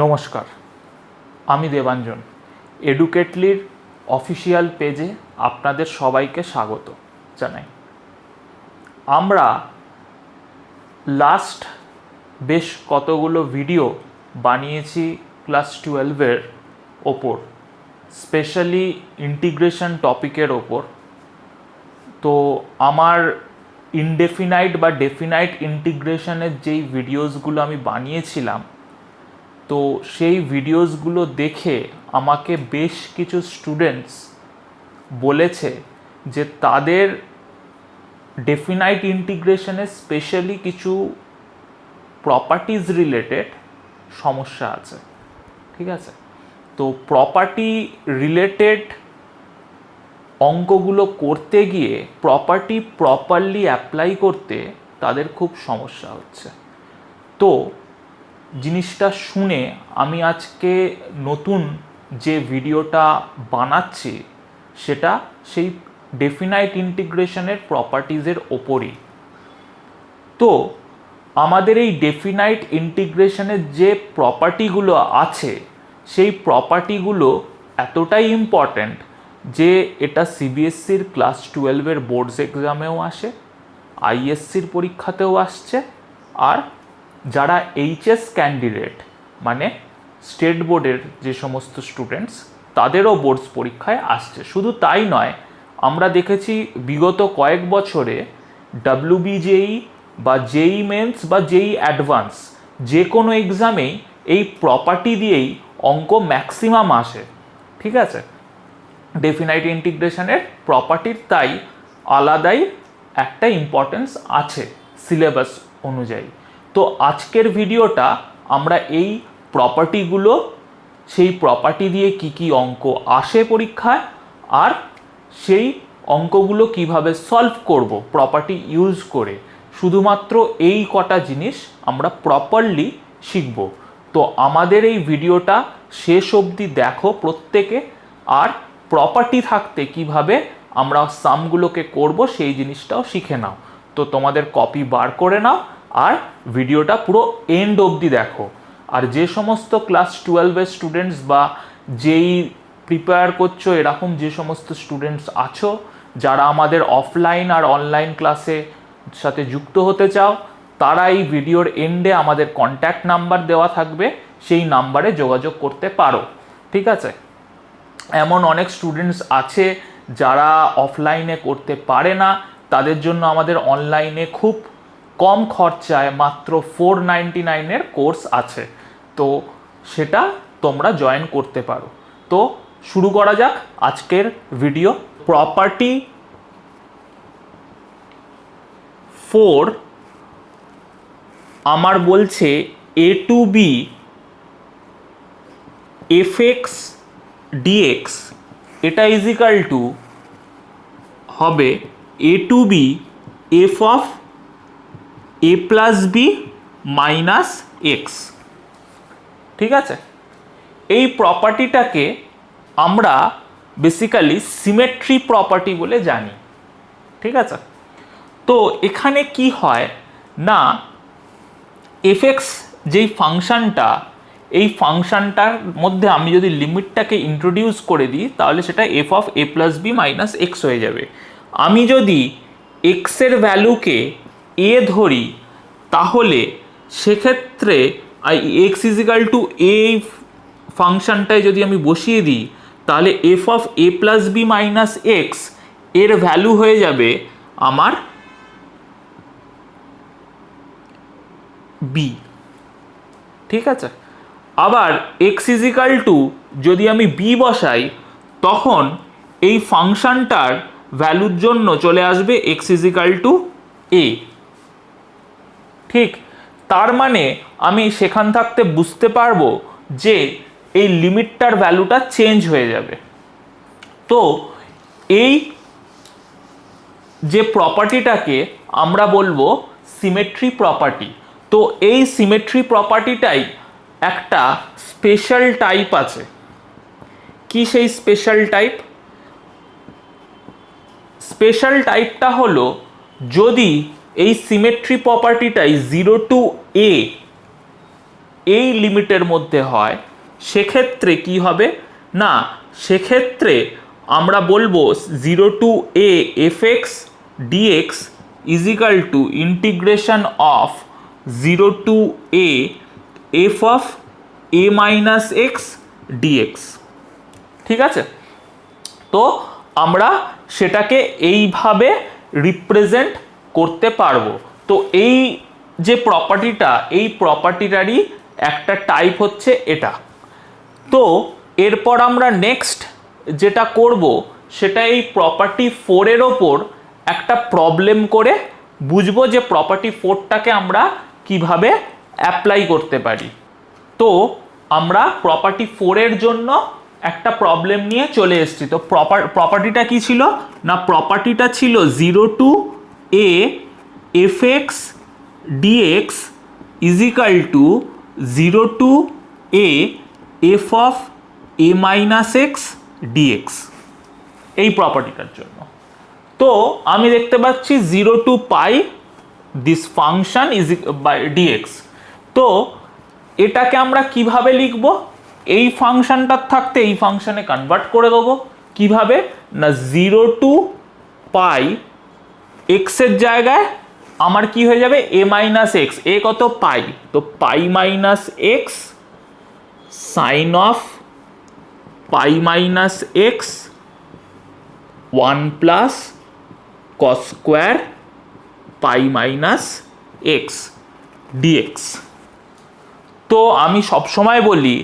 নমস্কার, আমি দেবাঞ্জন। এডুকেটলির অফিসিয়াল পেজে আপনাদের সবাইকে স্বাগত জানাই। আমরা লাস্ট বেশ কতগুলো ভিডিও বানিয়েছি ক্লাস 12-এর ওপর, স্পেশালি ইন্টিগ্রেশন টপিকের ওপর। তো আমার ইনডেফিনাইট বা ডেফিনাইট ইন্টিগ্রেশনের যেই ভিডিওসগুলো আমি বানিয়েছিলাম, তো সেই ভিডিওসগুলো দেখে আমাকে বেশ কিছু স্টুডেন্টস বলেছে যে তাদের ডেফিনাইট ইন্টিগ্রেশনে স্পেশালি কিছু প্রপার্টিজ রিলেটেড সমস্যা আছে। ঠিক আছে, তো প্রপার্টি রিলেটেড অঙ্কগুলো করতে গিয়ে প্রপার্টি প্রপারলি অ্যাপ্লাই করতে তাদের খুব সমস্যা হচ্ছে। তো জিনিসটা শুনে আমি আজকে নতুন যে ভিডিওটা বানাচ্ছি সেটা সেই ডেফিনাইট ইন্টিগ্রেশনের প্রপার্টিজের ওপরই। তো আমাদের এই ডেফিনাইট ইন্টিগ্রেশনের যে প্রপার্টিগুলো আছে সেই প্রপার্টিগুলো এতটাই ইম্পর্ট্যান্ট যে এটা সিবিএসসির ক্লাস 12-এর বোর্ডস এক্সামেও আসে, আইএসসির পরীক্ষাতেও আসছে, আর যারা এইচএস ক্যান্ডিডেট মানে স্টেট বোর্ডের যে সমস্ত স্টুডেন্টস তাদেরও বোর্ডস পরীক্ষায় আসছে। শুধু তাই নয়, আমরা দেখেছি বিগত কয়েক বছরে WBJEE বা জেই মেন্স বা জেই অ্যাডভান্স যে কোনো এক্সামেই এই প্রপার্টি দিয়েই অঙ্ক ম্যাক্সিমাম আসে। ঠিক আছে, ডেফিনাইট ইন্টিগ্রেশনের প্রপার্টির তাই আলাদাই একটা ইম্পর্টেন্স আছে সিলেবাস অনুযায়ী। তো আজকের ভিডিওটা আমরা এই প্রপার্টিগুলো, সেই প্রপার্টি দিয়ে কি কি অঙ্ক আসে পরীক্ষায়, আর সেই অঙ্কগুলো কিভাবে সলভ করব প্রপার্টি ইউজ করে, শুধুমাত্র এই কটা জিনিস আমরা প্রপারলি শিখব। তো আমাদের এই ভিডিওটা শেষ অবধি দেখো প্রত্যেকে, আর প্রপার্টি থাকতে কিভাবে আমরা সামগুলোকে করব সেই জিনিসটাও শিখে নাও। তো তোমাদের কপি বার করে নাও আর ভিডিওটা পুরো এন্ড অবধি দেখো। আর যে সমস্ত ক্লাস 12-এর স্টুডেন্টস বা যেই প্রিপেয়ার করছো এরকম যে সমস্ত স্টুডেন্টস আছো যারা আমাদের অফলাইন আর অনলাইন ক্লাসে সাথে যুক্ত হতে চাও, তারা এই ভিডিওর এন্ডে আমাদের কন্ট্যাক্ট নাম্বার দেওয়া থাকবে, সেই নাম্বারে যোগাযোগ করতে পারো। ঠিক আছে, এমন অনেক স্টুডেন্টস আছে যারা অফলাইনে করতে পারে না, তাদের জন্য আমাদের অনলাইনে খুব কম খরচায় মাত্র 499-এর কোর্স আছে, তো সেটা তোমরা জয়েন করতে পারো। তো শুরু করা যাক আজকের ভিডিও। প্রপার্টি 4 আমার বলছে a to B fx dx এটা ইজিক্যাল টু হবে a to B f of a plus B minus X. ঠিক আছে, এই প্রপার্টিটাকে আমরা বেসিক্যালি সিমেট্রি প্রপার্টি বলে জানি। ঠিক আছে, তো এখানে কি হয় না, এফএক্স যেই ফাংশনটা, এই ফাংশনটার মধ্যে আমি যদি লিমিটটাকে ইন্ট্রোডিউস করে দিই তাহলে সেটা F of A plus B minus X হয়ে যাবে। আমি যদি এক্সের ভ্যালুকে এ ধরি তাহলে সেক্ষেত্রে এক্স ইজিক্যাল টু এ ফাংশনটায় যদি আমি বসিয়ে দিই তাহলে F of A plus B minus X এর ভ্যালু হয়ে যাবে আমার বি। ঠিক আছে, আবার এক্স ইজিক্যাল টু যদি আমি বি বসাই তখন এই ফাংশনটার ভ্যালুর জন্য চলে আসবে এক্স ইজিক্যাল টু এ। ঠিক, তার মানে আমি সেখান থাকতে বুঝতে পারবো যে এই লিমিটটার ভ্যালুটা চেঞ্জ হয়ে যাবে। তো এই যে প্রপার্টিটাকে আমরা বলবো সিমেট্রি প্রপার্টি। তো এই সিমেট্রি প্রপার্টিটাই একটা স্পেশাল টাইপ আছে। কি সেই স্পেশাল টাইপ? স্পেশাল টাইপটা হলো যদি এই সিমেট্রি প্রপার্টিটাই 0 টু a এই লিমিটের মধ্যে হয়, সেক্ষেত্রে কি হবে না, সেক্ষেত্রে আমরা বলবো 0 to a fx dx is equal to integration of 0 to a f of a minus x D X. ঠিক আছে, তো আমরা সেটাকে এইভাবে রিপ্রেজেন্ট করতে পারবো। তো এই যে প্রপার্টিটা, এই প্রপার্টিটারই একটা টাইপ হচ্ছে এটা। তো এরপর আমরা নেক্সট যেটা করব সেটা এই প্রপার্টি 4 এর ওপর একটা প্রবলেম করে বুঝবো যে প্রপার্টি 4টাকে আমরা কিভাবে অ্যাপ্লাই করতে পারি। তো আমরা প্রপার্টি 4 এর জন্য একটা প্রবলেম নিয়ে চলে এসেছি। তো প্রপার্টিটা কি ছিল না, প্রপার্টিটা ছিল 0 to a fx dx is equal to 0 to a f of a minus x D X, এই প্রপার্টিটার জন্য। তো আমি দেখতে পাচ্ছি 0 to pi this function is by D X. তো এটাকে আমরা কিভাবে লিখব, এই ফাংশনটার থাকতে এই ফাংশনে কনভার্ট করে দেবো। কিভাবে না, 0 to পাই এক্স এর জায়গায় আমার কি হয়ে যাবে a মাইনাস এক্স, এ কত পাই, তো pi minus x sine of pi minus x 1 plus cos square pi minus x dx. তো আমি সবসময় বলি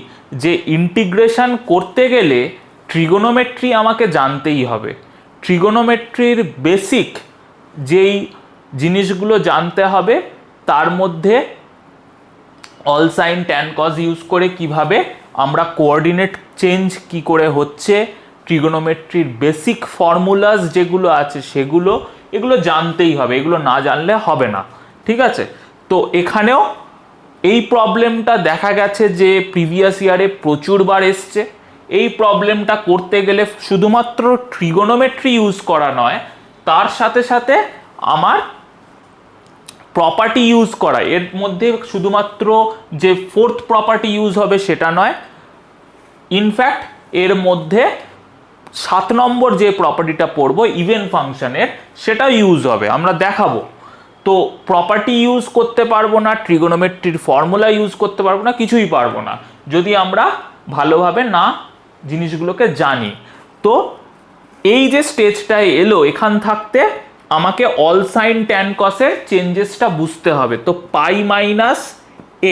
যে ইন্টিগ্রেশন করতে গেলে ট্রিগোনোমেট্রি আমাকে জানতেই হবে। ট্রিগোনোমেট্রির বেসিক যেই জিনিসগুলো জানতে হবে তার মধ্যে all sine tan cos use করে কিভাবে আমরা কোঅর্ডিনেট চেঞ্জ কি করে হচ্ছে, ট্রিগোনোমেট্রির বেসিক ফর্মুলাস যেগুলো আছে সেগুলো, এগুলো জানতেই হবে, এগুলো না জানলে হবে না। ঠিক আছে, তো এখানেও এই প্রবলেমটা দেখা গেছে যে প্রিভিয়াস ইয়ারে প্রচুরবার এসছে। এই প্রবলেমটা করতে গেলে শুধুমাত্র ট্রিগোনোমেট্রি ইউজ করা নয়, তার সাথে সাথে আমার প্রপার্টি ইউজ করা, এর মধ্যে শুধুমাত্র যে ফোর্থ প্রপার্টি ইউজ হবে সেটা নয়, ইনফ্যাক্ট এর মধ্যে 7 নম্বর যে প্রপার্টিটা পড়বো ইভেন ফাংশনের, সেটা ইউজ হবে, আমরা দেখাবো। তো প্রপার্টি ইউজ করতে পারবো না, ট্রিগোনোমেট্রির ফর্মুলা ইউজ করতে পারবো না, কিছুই পারবো না যদি আমরা ভালোভাবে না জিনিসগুলোকে জানি। তো এই যে স্টেজটায় এলো, এখান থাকতে আমাকে অল সাইন ট্যান কসের চেঞ্জেসটা বুঝতে হবে। তো pi minus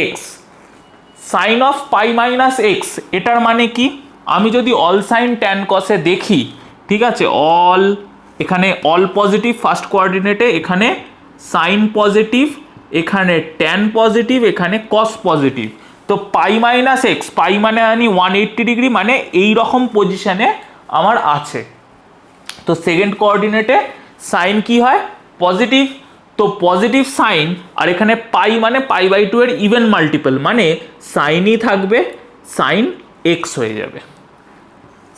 x sine of pi minus x, এটার মানে কি, আমি যদি অল সাইন ট্যান কসে দেখি, ঠিক আছে, অল এখানে অল পজিটিভ ফার্স্ট কোঅর্ডিনেটে, এখানে সাইন পজিটিভ, এখানে ট্যান পজিটিভ, এখানে কস পজিটিভ। তো পাই মাইনাস এক্স, পাই মানে আনি 180 ডিগ্রি, মানে এই রকম পজিশনে আমার আছে। তো সেকেন্ড কোঅর্ডিনেটে সাইন কি হয় পজিটিভ, তো পজিটিভ সাইন, আর এখানে পাই মানে পাই বাই 2 এর ইভেন মাল্টিপল, মানে সাইনই থাকবে, সাইন এক্স হয়ে যাবে।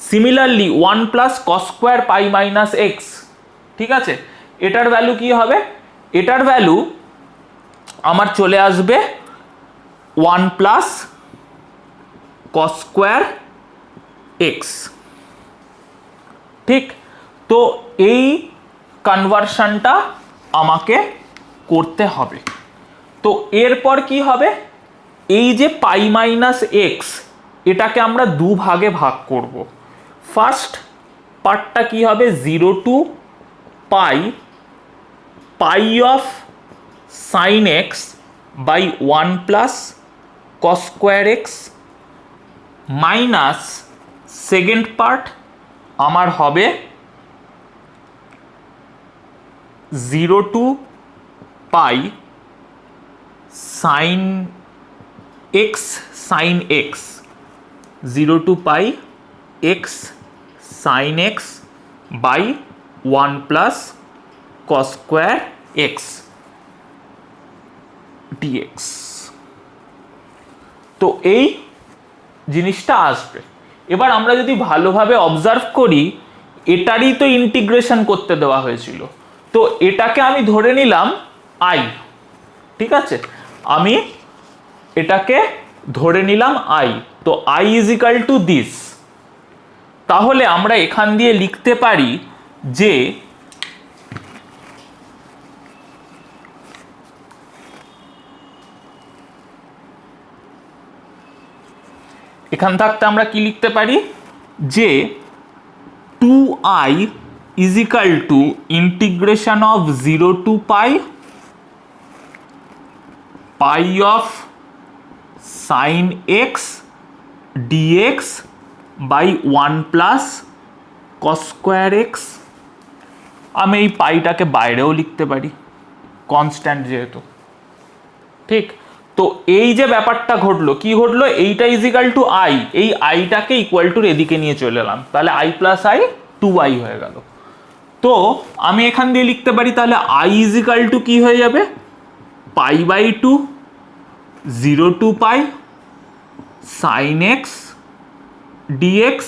Similarly 1 plus cos square pi minus X, ঠিক আছে, এটার ভ্যালু কি হবে, এটার ভ্যালু আমার চলে আসবে 1 প্লাস কস স্কোয়ার এক্স। ঠিক, তো এই কনভার্সনটা আমাকে করতে হবে। তো এরপর কি হবে, এই যে পাই মাইনাস এক্স, এটাকে আমরা দুভাগে ভাগ করব। ফার্স্ট পার্টটা কি হবে, 0 to pi pi of sine X by 1 plus cos square X, minus second part আমার হবে 0 to pi sine X sine X, 0 to pi X sine X by 1 plus cos square X dx. তো এই জিনিসটা আসবে। এবার আমরা যদি ভালোভাবে অবজার্ভ করি, এটারই তো ইন্টিগ্রেশন করতে দেওয়া হয়েছিল, তো এটাকে আমি ধরে নিলাম আই, ঠিক আছে, আমি এটাকে ধরে নিলাম আই, তো I is equal to this. তাহলে আমরা এখান দিয়ে লিখতে পারি যে এখান থাকতে আমরা কি লিখতে পারি যে 2i is equal to integration of 0 to pi pi of sine x D X by 1 plus cos square X. আমি এই পাইটাকে বাইরেও লিখতে পারি, কনস্ট্যান্ট যেহেতু। ঠিক, তো এই যে ব্যাপারটা ঘটলো, কি ঘটলো, এইটা ইজ ইকাল টু আই, এই আইটাকে ইকুয়াল টুর এদিকে নিয়ে চলে এলাম, তাহলে আই প্লাস আই 2i হয়ে গেল। তো আমি এখান দিয়ে লিখতে পারি তাহলে আই ইজ ইকাল টু কি হয়ে যাবে, pi by 2 0 to pi sine x D X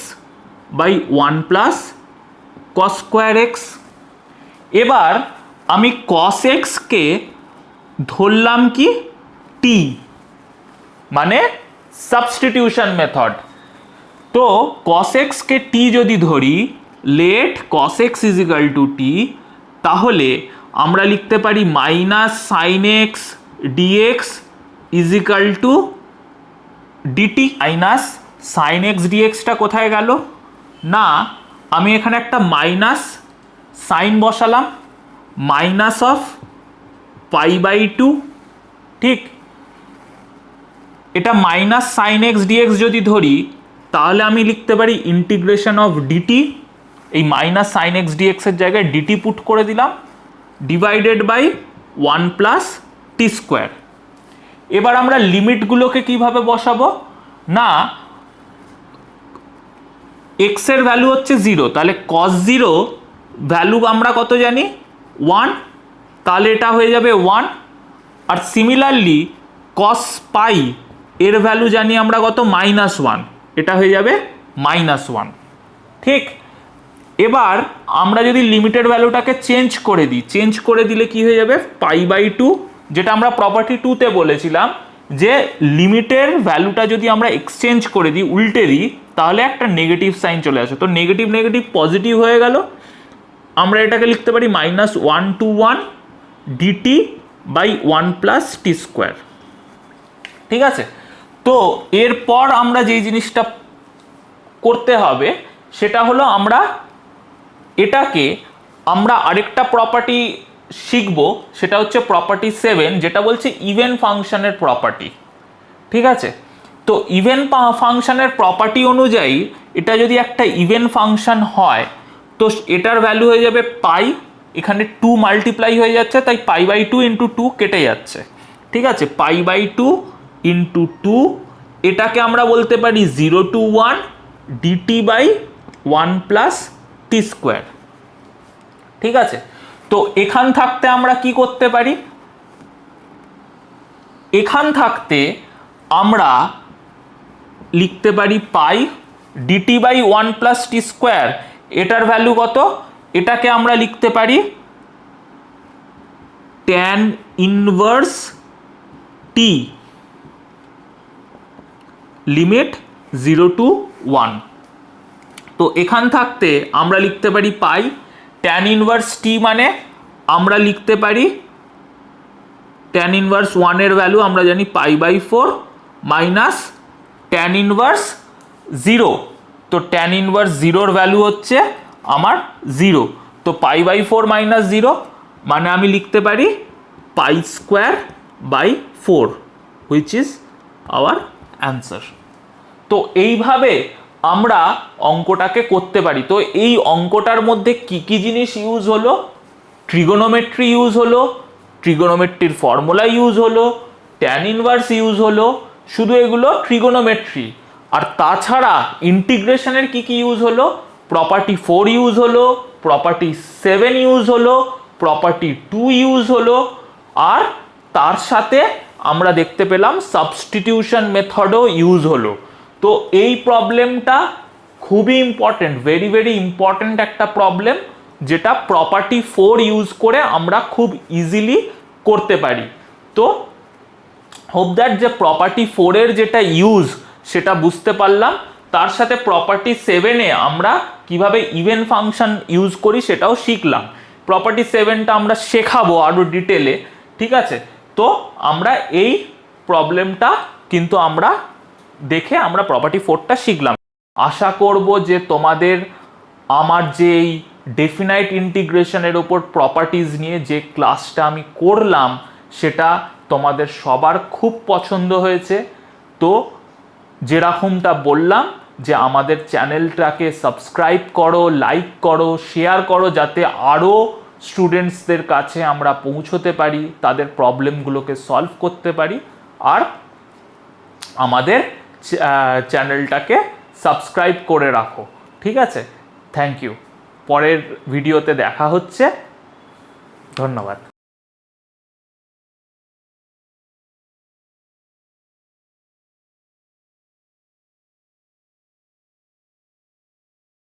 by 1 plus cos square X. এবার আমি কস এক্সকে ধরলাম কি টি, মানে সাবস্টিটিউশন মেথড। তো কস এক্সকে টি যদি ধরি, let cos x is equal to t, তাহলে আমরা লিখতে পারি minus sine x dx is equal to dt. Minus sine x ডিএক্সটা কোথায় গেল না, আমি এখানে একটা মাইনাস সাইন বসালাম, মাইনাস অফ পাই বাই 2। ঠিক, এটা মাইনাস সাইন এক্স ডিএক্স যদি ধরি, তাহলে আমি লিখতে পারি ইন্টিগ্রেশন অফ ডিটি, এই মাইনাস সাইন এক্স ডিএক্স এর জায়গায় ডিটি পুট করে দিলাম, divided by 1 plus T square. এবার আমরা লিমিটগুলোকে কিভাবে বসাবো না, এক্স এর ভ্যালু হচ্ছে 0, তাহলে কস 0 ভ্যালু আমরা কত জানি 1, তাহলে এটা হয়ে যাবে 1। আর সিমিলারলি কস পাই এর ভ্যালু জানি আমরা কত -1, এটা হয়ে যাবে -1। ঠিক, এবার আমরা যদি লিমিটের ভ্যালুটাকে চেঞ্জ করে দিই, চেঞ্জ করে দিলে কি হয়ে যাবে পাই বাই 2, যেটা আমরা প্রপার্টি 2তে বলেছিলাম যে লিমিটের ভ্যালুটা যদি আমরা এক্সচেঞ্জ করে দিই, উল্টে দিই, তাহলে একটা নেগেটিভ সাইন চলে আসে। তো নেগেটিভ নেগেটিভ পজিটিভ হয়ে গেল, আমরা এটাকে লিখতে পারি -1 to 1 D T by 1 plus T square. ঠিক আছে, তো এরপর আমরা যেই জিনিসটা করতে হবে সেটা হলো আমরা আরেকটা প্রপার্টি শিখব, সেটা হচ্ছে প্রপার্টি 7, যেটা বলছে ইভেন ফাংশনের প্রপার্টি। ঠিক আছে, তো ইভেন ফাংশনের প্রপার্টি অনুযায়ী এটা যদি একটা ইভেন ফাংশন হয়, তো এটার ভ্যালু হয়ে যাবে পাই, এখানে 2 মাল্টিপ্লাই হয়ে যাচ্ছে, তাই পাই বাই 2 ইন্টু 2 কেটে যাচ্ছে। ঠিক আছে, পাই বাই 2 ইন্টু 2, এটাকে আমরা বলতে পারি 0 to 1 D T by 1 plus T square. ঠিক আছে, তো এখান থাকতে আমরা কি করতে পারি, এখান থাকতে আমরা লিখতে পারি pi dt by 1 plus T square, এটার ভ্যালু কত, এটাকে আমরা লিখতে পারি tan inverse t limit 0 to 1। তো এখান থাকতে আমরা লিখতে পারি পাই ট্যান ইনভার্স টি, মানে আমরা লিখতে পারি ট্যান ইনভার্স 1 এর ভ্যালু আমরা জানি pi by 4 minus tan inverse 0, তো ট্যান ইনভার্স 0 এর ভ্যালু হচ্ছে আমার 0, তো পাই বাই 4 মাইনাস 0 মানে আমি লিখতে পারি pi square by 4, which is our answer. তো এইভাবে আমরা অঙ্কটাকে করতে পারি। তো এই অঙ্কটার মধ্যে কি কি জিনিস ইউজ হলো, ট্রিগোনোমেট্রি ইউজ হলো, ট্রিগোনোমেট্রির ফর্মুলা ইউজ হলো, ট্যান ইনভার্স ইউজ হলো, শুধু এগুলো ট্রিগোনোমেট্রি। আর তাছাড়া ইন্টিগ্রেশনের কি কি ইউজ হলো, প্রপার্টি 4 ইউজ হলো, প্রপার্টি 7 ইউজ হলো, প্রপার্টি 2 ইউজ হলো, আর তার সাথে আমরা দেখতে পেলাম সাবস্টিটিউশন মেথডও ইউজ হলো। তো এই প্রবলেমটা খুবই ইম্পর্টেন্ট, ভেরি ভেরি ইম্পর্টেন্ট একটা প্রবলেম, যেটা প্রপার্টি 4 ইউজ করে আমরা খুব ইজিলি করতে পারি। তো হোপ দ্যাট যে প্রপার্টি 4 এর যেটা ইউজ সেটা বুঝতে পারলাম, তার সাথে প্রপার্টি 7-এ আমরা কিভাবে ইভেন ফাংশন ইউজ করি সেটাও শিখলাম। প্রপার্টি 7টা আমরা শেখাবো আরও ডিটেলে, ঠিক আছে? তো আমরা এই প্রবলেমটা কিন্তু আমরা দেখে আমরা প্রপার্টি 4টা শিখলাম। আশা করব যে তোমাদের আমার যে এই ডেফিনাইট ইন্টিগ্রেশনের ওপর প্রপার্টিজ নিয়ে যে ক্লাসটা আমি করলাম সেটা তোমাদের সবার খুব পছন্দ হয়েছে। তো যেরকমটা বললাম যে আমাদের চ্যানেলটাকে সাবস্ক্রাইব করো, লাইক করো, শেয়ার করো, যাতে আরও স্টুডেন্টসদের কাছে আমরা পৌঁছতে পারি, তাদের প্রবলেমগুলোকে সলভ করতে পারি। আর আমাদের চ্যানেলটাকে সাবস্ক্রাইব করে রাখো, ঠিক আছে? Thank you. পরের ভিডিওতে দেখা হচ্ছে। ধন্যবাদ।